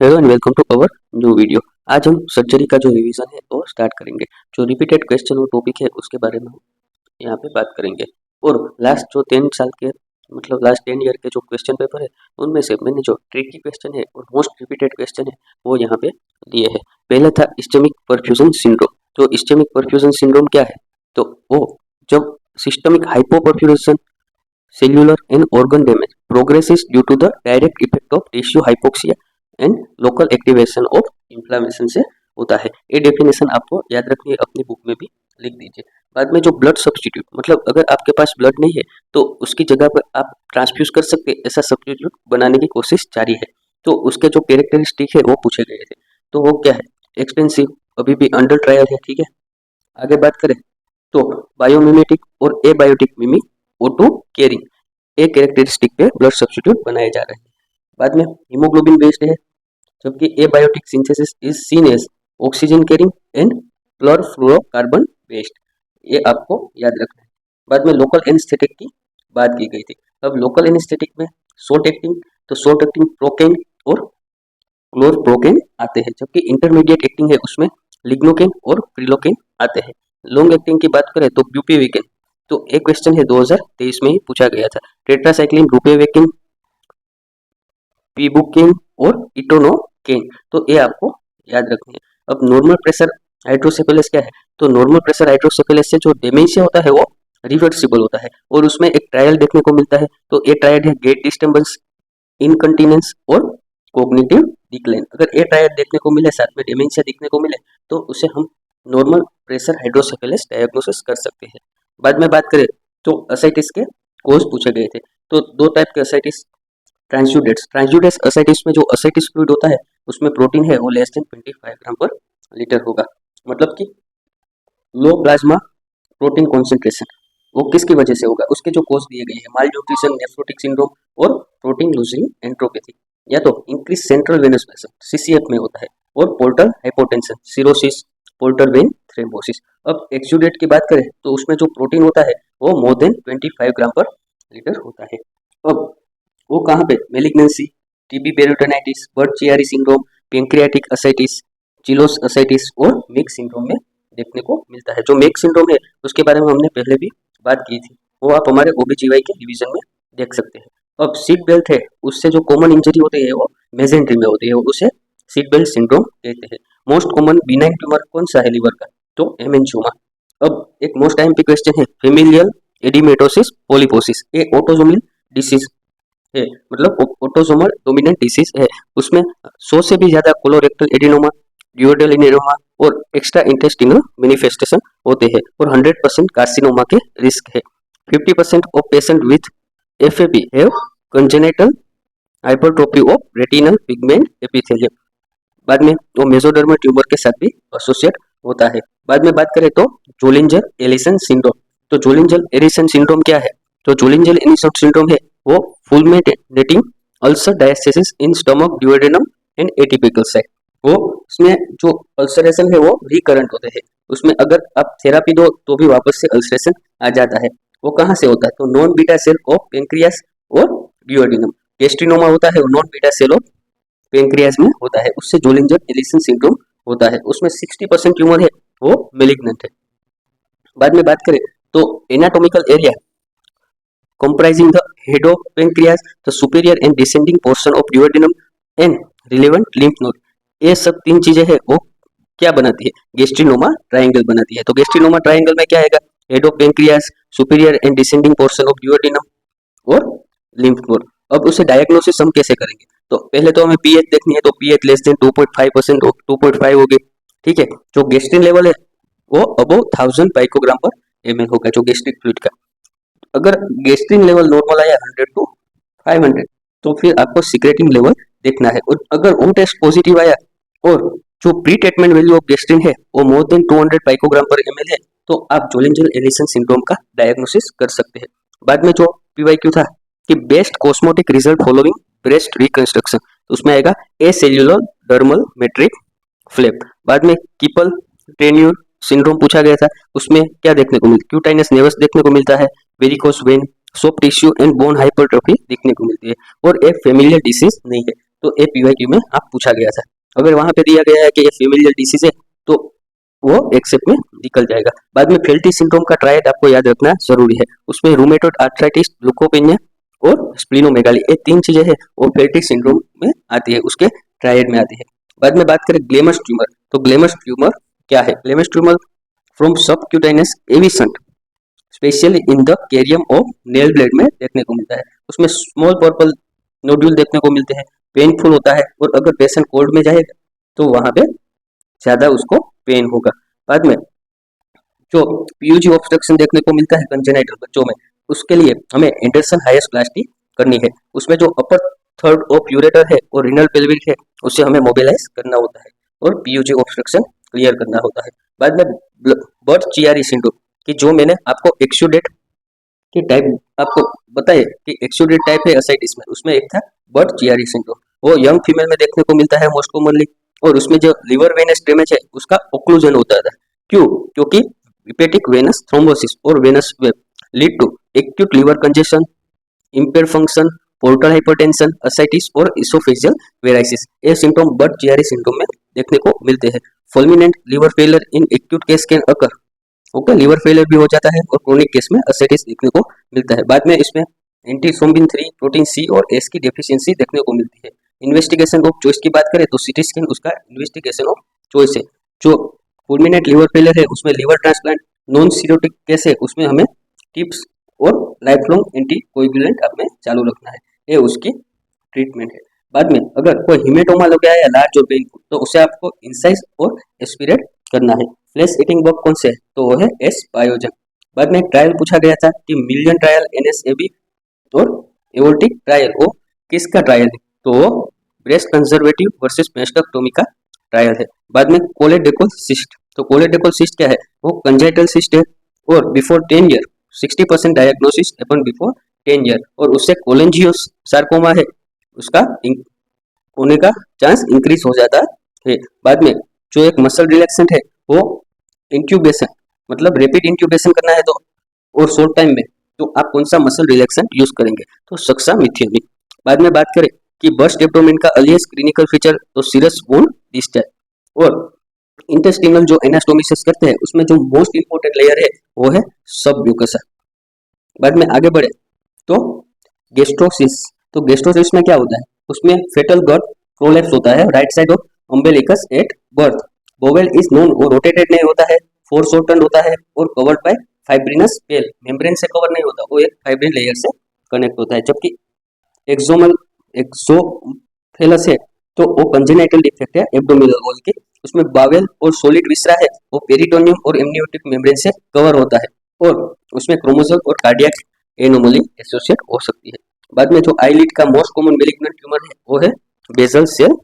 Hello and welcome to our new video. आज हम surgery का जो रिवीजन है वो स्टार्ट करेंगे। जो रिपीटेड क्वेश्चन और टॉपिक है उसके बारे में हम यहाँ पे बात करेंगे। और लास्ट जो 10 साल के मतलब लास्ट 10 ईयर के जो क्वेश्चन पेपर है उनमें से मैंने जो ट्रिकी क्वेश्चन है और मोस्ट रिपीटेड क्वेश्चन है वो यहाँ पे लिए है। पहला था इस्चेमिक परफ्यूजन सिंड्रोम। तो इस्चेमिक परफ्यूजन सिंड्रोम क्या है? तो वो जब systemic hypoperfusion cellular and organ damage progresses due to the direct effect of tissue hypoxia and local activation of inflammation से होता है। ये डेफिनेशन आपको याद रखनी है, अपनी बुक में भी लिख दीजिए। बाद में जो ब्लड सब्स्टिट्यूट मतलब अगर आपके पास ब्लड नहीं है तो उसकी जगह पर आप ट्रांसफ्यूज कर सकते हैं, ऐसा सब्स्टिट्यूट बनाने की कोशिश जारी है। तो उसके जो कैरेक्टरिस्टिक है वो पूछे गए थे। तो वो क्या है? एक्सपेंसिव, अभी भी अंडर ट्रायल है। ठीक है, आगे बात करें तो बायोमिमेटिक और abiotic mimic O2 caring a characteristic पे ब्लड सब्स्टिट्यूट बनाए जा रहे हैं। बाद में हीमोग्लोबिन बेस्ड है, जबकि abiotic synthesis is seen as oxygen carrying and fluorofluorocarbon based. ये आपको याद रखना है। बाद में लोकल एनेस्थेटिक की बात की गई थी। अब लोकल एनेस्थेटिक में शॉर्ट एक्टिंग, तो शॉर्ट एक्टिंग प्रोकेन और क्लोरप्रोकेन आते हैं, जबकि इंटरमीडिएट एक्टिंग है उसमें लिग्नोकेन और प्रिलोकेन आते हैं। लॉन्ग एक्टिंग की बात करें तो ब्यूपीविकेन। तो एक क्वेश्चन है 2023 में ही पूछा गया था। टेट्रासाइक्लिन, रूपेवेकिन, पीबुकेन और इटोनोकेन। तो ये आपको याद रखनी है। अब नॉर्मल प्रेशर हाइड्रोसेफेलस क्या है? तो नॉर्मल प्रेशर हाइड्रोसेफेलस से जो डेमेंशिया होता है वो रिवर्सिबल होता है और उसमें एक ट्रायल देखने को मिलता है। तो ये ट्रायल है गेट डिस्टर्बेंस, इनकंटिनेंस और कॉग्निटिव डिक्लाइन। अगर ये ट्रायल देखने को मिले, साथ में डेमेंशिया देखने को मिले, तो उसे हम नॉर्मल प्रेशर हाइड्रोसेफेलस डायग्नोसिस कर सकते हैं। बाद में बात करें तो असाइटिस के कोज पूछे गए थे। तो दो टाइप के असाइटिस, ट्रांसड्यूडेस असाइटिस में जो असाइटिस फ्लूइड होता है उसमें प्रोटीन है वो लेस देन 25 ग्राम पर लीटर होगा, मतलब कि लो प्लाज्मा प्रोटीन कॉन्सेंट्रेशन। वो किसकी वजह से होगा? उसके जो कोज दिए गए हैं, माल न्यूट्रिशन, नेफ्रोटिक सिंड्रोम और प्रोटीन लूजिंग एंट्रोपैथी, या तो increase central venous pressure CCF में होता है, और portal hypotension, cirrhosis, portal vein thrombosis. अब एक्सुडेट की बात करें तो उसमें जो प्रोटीन होता है वो मोर देन 25 ग्राम पर लीटर होता है। अब वो कहाँ पे? Malignancy, TB peritonitis, Budd Chiari syndrome, pancreatic ascites, chylous ascites और मिक्स सिंड्रोम में देखने को मिलता है। जो मिक्स सिंड्रोम है उसके बारे में हमने पहले भी बात की थी, वो आप हमारे ओबीजीवाई के डिवीजन में देख सकते हैं। अब सीट बेल्ट है, उससे जो कॉमन इंजरी होती है वो मेजेंट्री में होती है, उसे सीट बेल्ट सिंड्रोम कहते हैं। मोस्ट कॉमन बिनाइन ट्यूमर कौन सा है लीवर का? तो हेमेंजियोमा। अब एक मोस्ट टाइम पे क्वेश्चन है, फेमिलियल एडिमेटोसिस पोलिपोसिस, ये ऑटोसोमल डिसीज है, मतलब ऑटोसोमल डोमिनेंट डिसीज है। उसमें 100 से भी ज्यादा कोलोरेक्टल एडिनोमा, ड्यूओडेलिनोमा और एक्स्ट्रा इंटेस्टिनल मैनिफेस्टेशन होते हैं और 100% कार्सिनोमा के रिस्क है। 50% of patient with FAP have congenital hypertrophy of retinal pigment epithelium. बाद में वो मेसोडर्मल ट्यूमर के साथ भी एसोसिएट होता है। बाद में बात करें तो जोलिंजर एलिसन सिंड्रोम। तो जोलिंजर एलिसन सिंड्रोम क्या है? तो जोलिंजर एलिसन सिंड्रोम है वो fulminating ulcer diathesis in stomach, duodenum and atypical site. वो उसमें जो अल्सरेशन है वो रिकरेंट होते हैं, उसमें अगर आप थेरापी दो तो भी वापस से अल्सरेशन आ जाता है। वो कहाँ से होता है? तो non beta cell of pancreas और ड्यूओडेनम। गेस्ट्रिनोमा होता है वो non beta cell of pancreas में होता है, उससे जोलिंजर एलिसन सिंड्रोम होता है। उसमें 60% ट्यूमर है वो मेलिग्नेंट है। बाद में बात करें तो anatomical area comprising the head of pancreas, the superior and descending portion of duodenum and relevant lymph node। ये सब तीन चीजें हैं वो क्या बनाती है? गेस्ट्रिनोमा ट्रायंगल बनाती है। तो गेस्ट्रिनोमा ट्रायंगल में क्या आएगा? Head of pancreas, superior and descending portion of duodenum और लिम्फ नोड। अब उसे डायग्नोसिस हम कैसे करेंगे? तो पहले तो हमें पीएच देखनी है, तो पीएच लेस देन 2.5% 2.5 होगी। ठीक है, जो गेस्ट्रिन लेवल है वो अबव 1000 पाइकोग्राम पर एमएल होगा जो गेस्ट्रिक फ्लूइड का। अगर गेस्ट्रिन लेवल नॉर्मल आया 100 to 500 तो फिर आपको सिक्रेटिंग लेवल देखना है। और अगर वो टेस्ट पॉजिटिव आया और जो प्री ट्रीटमेंट वैल्यू ऑफ गेस्ट्रिन है वो मोर देन 200 पाइकोग्राम पर एमएल है तो आप जोलिंजर एलिसन सिंड्रोम का डायग्नोसिस कर सकते हैं। बाद में जो पीवाईक्यू था कि best cosmetic result following breast reconstruction, तो उसमें आएगा ए सेल्यूलर डर्मल मेट्रिक फ्लैप। बाद में कीपल टेन्यूर सिंड्रोम पूछा गया था, उसमें क्या देखने को मिलता है? क्यूटाइनस नेवस देखने को मिलता है, varicose when, soft tissue and bone hypertrophy देखने को मिलती है और एक फेमिलियर डिसीज नहीं है। तो ये PYQ में आप पूछा गया था। अगर वहां पे दिया गया है कि ये फेमिलियल डिसीज है तो वो एक्सेप्ट में निकल जाएगा। बाद में फेल्टी सिंड्रोम का ट्रायड आपको याद रखना जरूरी है। उसमें रूमेटोइड आर्थराइटिस, ल्यूकोपेनिया और स्प्लीनोमेगाली, ये 3 चीजें हैं वो फेल्टी सिंड्रोम में आती है, उसके ट्रायड में आती है। बाद में बात करें ग्लेमस ट्यूमर, तो ग्लेमस ट्यूमर क्या है? Glomus tumour from subcutaneous evasion specially in the corium of nail blade में देखने को मिलता है। उसमें स्मॉल पर्पल नोड्यूल देखने को मिलते हैं, पेनफुल होता है, और अगर पेशेंट कोल्ड में जाएगा तो वहां पे ज्यादा उसको पेन होगा। बाद में जो PUG ऑब्स्ट्रक्शन देखने को मिलता है कंजेनाइटल बच्चों में, उसके लिए हमें एंडरसन हायस प्लास्टी करनी है। उसमें जो अपर थर्ड ऑफ यूरेटर है और रिनल पेल्विक है उसे हमें मोबिलाइज करना होता है और PUG ऑब्स्ट्रक्शन क्लियर करना होता है। बाद में बर्थ चियारी सिंड्रोम कि जो मैंने आपको एक्सुडेट की टाइप आपको बताए कि एक्सुडेट टाइप है एसाइटिस में, उसमें एक था बर्थ चियारी सिंड्रोम, वो यंग फीमेल में देखने को मिलता है मोस्ट कॉमनली, और उसमें जो लिवर वेनस डैमेज है उसका ओक्लूजन होता था। क्यों? क्योंकि हेपेटिक वेनस थ्रोम्बोसिस और venous web lead to acute liver congestion, impair function, portal hypertension, ascites और इसोफेजियल वेराइसिस। ये सिम्टोम बर्थ चियारी सिंड्रोम में देखने को मिलते हैं। Fulminant liver failure in acute case can occur, okay, liver failure भी हो जाता है और क्रोनिक केस में एसाइटिस देखने को मिलता है। बाद में इसमें एंटीथ्रोम्बिन 3, प्रोटीन C और S की डेफिशिएंसी देखने को मिलती है। इन्वेस्टिगेशन ऑफ चॉइस की बात करें तो सीटी स्कैन उसका इन्वेस्टिगेशन ऑफ चॉइस है। जो फुलमिनेंट लिवर फेलियर है उसमें लिवर ट्रांसप्लांट, नॉन सीरोटिक केस है उसमें हमें टिप्स और लाइफ लॉन्ग एंटीकोएगुलेंट हमें चालू रखना है, ये उसकी ट्रीटमेंट है। बाद में अगर कोई हिमेटोमा लग गया है या लार्ज और पेनफुल तो उसे आपको इंसाइज और एस्पिरेट करना है। फ्लैश ईटिंग बग कौन से है? तो वो है एस बायोजन। बाद में एक ट्रायल पूछा गया था कि मिलियन ट्रायल NSAB और एवोल्टिक ट्रायल वो किसका ट्रायल है? तो वो ब्रेस्ट कंजर्वेटिव वर्सेस मेस्टेक्टोमी का ट्रायल है। बाद में कोलेडेकोल सिस्ट, तो कोलेडेकोल सिस्ट क्या है? वो कंजाइटल सिस्ट है और before 10 year 60% diagnosis happen before 10 year, और उससे कोलेंजियोस सार्कोमा है उसका होने का चांस इंक्रीज हो जाता है। बाद में जो एक मसल रिलैक्सेंट है वो इंक्यूबेशन, मतलब रैपिड इंक्यूबेशन करना है तो और शॉर्ट टाइम में, तो आप कौन सा मसल रिलैक्सेंट यूज करेंगे? तो सक्सामिथियोनिन। बाद में बात करें कि बस्ट एब्डोमेन का अर्लीस्ट क्लिनिकल फीचर तो सीरस वुंड डिस्चार्ज, और इंटेस्टिनल जो एनास्टोमिसिस करते हैं उसमें जो मोस्ट इंपोर्टेंट लेयर है वो है सबम्यूकसा। बाद में आगे बढ़े तो गेस्ट्रोसिस, तो गेस्ट्रोसिस में क्या होता है? उसमें फेटल गट प्रोलैप्स होता है right side of umbilicus at birth, bowel is known, वो रोटेटेड नहीं होता है, फोर शॉर्टन होता है और covered by fibrinous peel, membrane से कवर नहीं होता, वो एक फाइब्रिन लेयर से कनेक्ट होता है। जबकि एक्सोमल एक्सोफेलस है तो वो कंजेनाइटल डिफेक्ट है एब्डोमिनल वॉल की, उसमें बावेल और सॉलिड विसरा है वो पेरिटोनियम और एमनियोटिक मेम्ब्रेन से कवर होता है, और उसमें क्रोमोसोम और कार्डियक एनोमली एसोसिएट हो सकती है। बाद में जो आईलिड का मोस्ट कॉमन मैलिग्नेंट ट्यूमर है वो है basal cell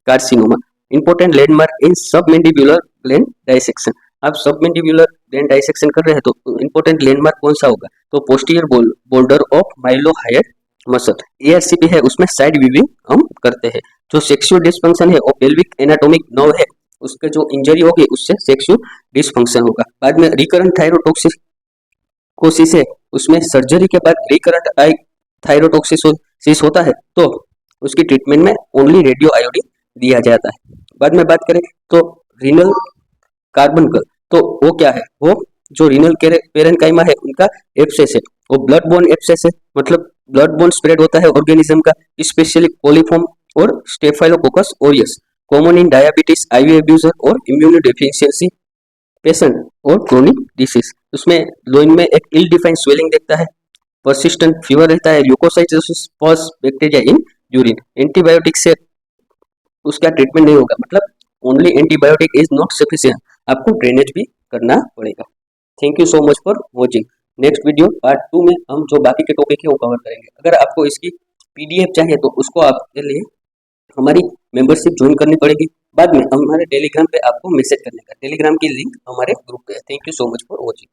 carcinoma. Important landmark in submandibular gland dissection, आप सबमेंडिबुलर ग्लैंड डाइसेक्शन कर रहे हैं तो इंपॉर्टेंट लैंडमार्क कौन सा होगा? तो posterior boulder of mylohyoid muscle, ARCP है उसमें साइड वीविंग हम करते हैं। जो सेक्सुअल डिस्फंक्शन है वो पेल्विक एनाटॉमिक नर्व है, उसके जो इंजरी होगी उससे सेक्सुअल डिस्फंक्शन होगा। बाद में रिकरेंट थायरोटॉक्सिकोसिस है, उसमें सर्जरी के बाद रिकरेंट थायरोटॉक्सिकोसिस होता है तो उसकी ट्रीटमेंट में ओनली रेडियो आयोडीन दिया जाता है। बाद में बात करें तो रीनल कार्बनकल, तो वो क्या है? वो जो रीनल पेरेन्काइमा है उनका एब्सेस है, वो ब्लड बोर्न एब्सेस है, मतलब ब्लड बोर्न स्प्रेड होता है ऑर्गेनिज्म का, स्पेशली कोलिफॉर्म और staphylococcus aureus, common in diabetes, IV abuser और इम्यूनो डेफिशिएंसी पेशेंट और क्रोनिक डिसीज। उसमें लोइन में एक इल डिफाइंड स्वेलिंग देखता है, परसिस्टेंट फीवर रहता है, leucocytosis pus bacteria in urine. Antibiotic से उसका ट्रीटमेंट नहीं होगा, मतलब only antibiotic is not sufficient, आपको ड्रेनेज भी करना पड़ेगा। Thank you so much for watching. Next video part 2 में हम जो बाकी के टॉपिक है वो कवर करेंगे। अगर आपको इसकी PDF चाहिए तो उसको आपके लिए हमारी मेंबरशिप ज्वाइन करनी पड़ेगी। बाद में हमारे टेलीग्राम पे आपको मैसेज करने का, टेलीग्राम की लिंक हमारे ग्रुप पे है। Thank you so much for watching.